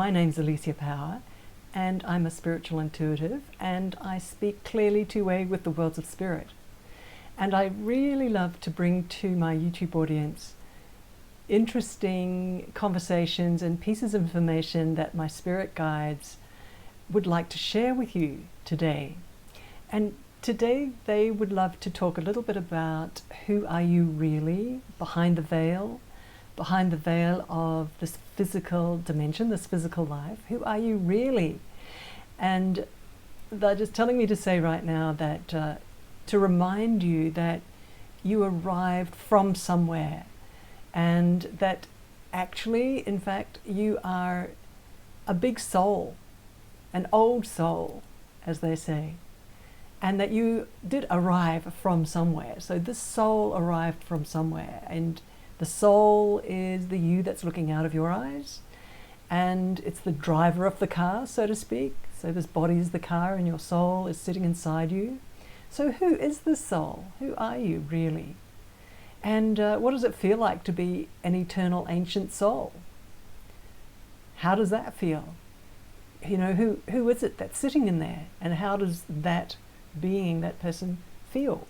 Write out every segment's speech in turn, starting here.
My name's Alicia Power, and I'm a spiritual intuitive, and I speak clearly two-way with the worlds of spirit. And I really love to bring to my YouTube audience interesting conversations and pieces of information that my spirit guides would like to share with you today. And today they would love to talk a little bit about who are you really behind the veil of this physical dimension, this physical life. Who are you really? And they're just telling me to say right now that to remind you that you arrived from somewhere, and that actually, in fact, you are a big soul, an old soul, as they say, and that you did arrive from somewhere. So this soul arrived from somewhere, and the soul is the you that's looking out of your eyes, and it's the driver of the car, so to speak. So this body is the car and your soul is sitting inside you. So who is this soul? Who are you really? And what does it feel like to be an eternal ancient soul? How does that feel? You know, who is it that's sitting in there? And how does that being, that person, feel?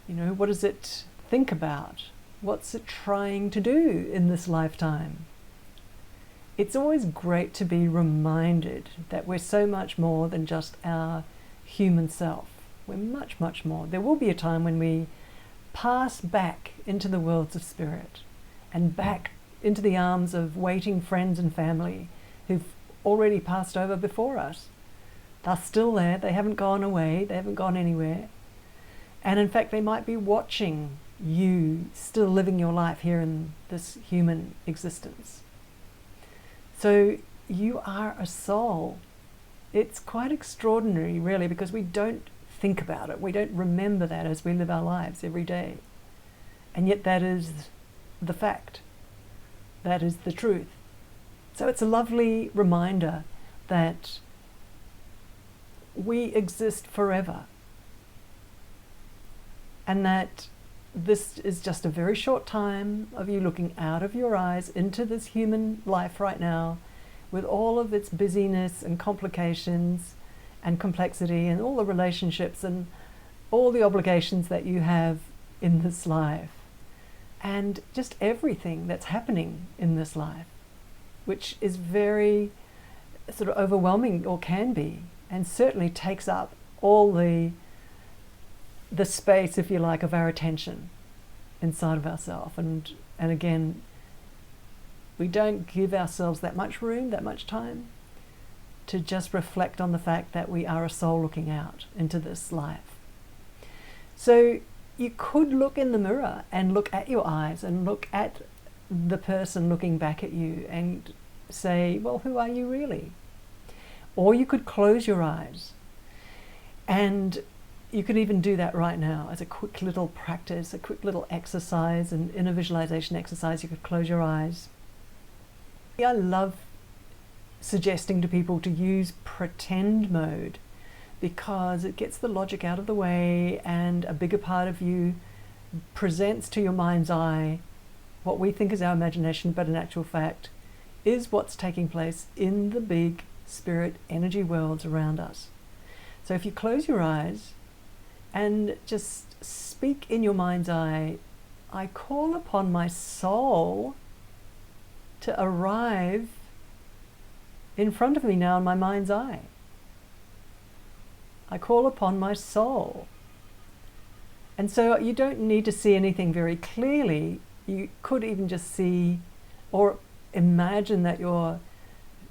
You know, what does it think about? What's it trying to do in this lifetime? It's always great to be reminded that we're so much more than just our human self. We're much, much more. There will be a time when we pass back into the worlds of spirit and back into the arms of waiting friends and family who've already passed over before us. They're still there. They haven't gone away. They haven't gone anywhere. And in fact, they might be watching you still living your life here in this human existence. So you are a soul. It's quite extraordinary, really, because we don't think about it. We don't remember that as we live our lives every day. And yet that is the fact. That is the truth. So it's a lovely reminder that we exist forever. And that this is just a very short time of you looking out of your eyes into this human life right now, with all of its busyness and complications and complexity and all the relationships and all the obligations that you have in this life, and just everything that's happening in this life, which is very sort of overwhelming, or can be, and certainly takes up all the space, if you like, of our attention inside of ourselves. And again, we don't give ourselves that much room, that much time to just reflect on the fact that we are a soul looking out into this life. So you could look in the mirror and look at your eyes and look at the person looking back at you and say, well, who are you really? Or you could close your eyes, and you can even do that right now as a quick little practice, a quick little exercise, an inner visualization exercise. You could close your eyes. I love suggesting to people to use pretend mode, because it gets the logic out of the way and a bigger part of you presents to your mind's eye what we think is our imagination, but in actual fact is what's taking place in the big spirit energy worlds around us. So if you close your eyes and just speak in your mind's eye, I call upon my soul to arrive in front of me now in my mind's eye. I call upon my soul. And so you don't need to see anything very clearly. You could even just see or imagine that you're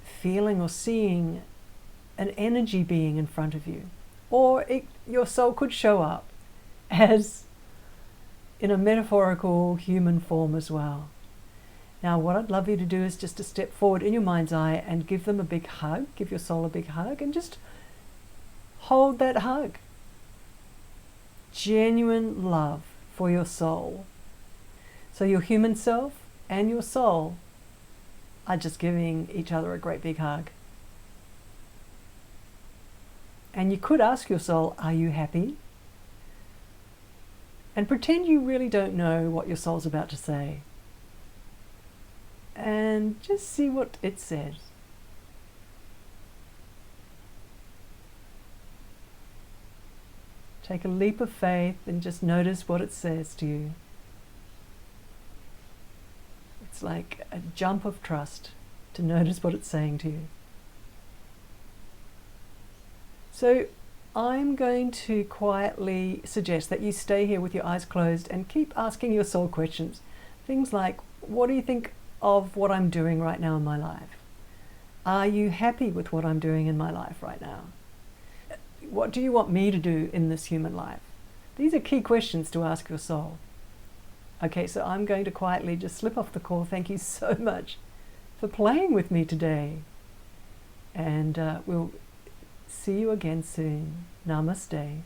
feeling or seeing an energy being in front of you. Or your soul could show up as in a metaphorical human form as well. Now, what I'd love you to do is just to step forward in your mind's eye and give them a big hug, give your soul a big hug, and just hold that hug. Genuine love for your soul. So your human self and your soul are just giving each other a great big hug. And you could ask your soul, are you happy? And pretend you really don't know what your soul's about to say. and just see what it says. Take a leap of faith and just notice what it says to you. It's like a jump of trust to notice what it's saying to you. So I'm going to quietly suggest that you stay here with your eyes closed and keep asking your soul questions. Things like, what do you think of what I'm doing right now in my life? Are you happy with what I'm doing in my life right now? What do you want me to do in this human life? These are key questions to ask your soul. Okay, so I'm going to quietly just slip off the call. Thank you so much for playing with me today. And we'll see you again soon. Namaste.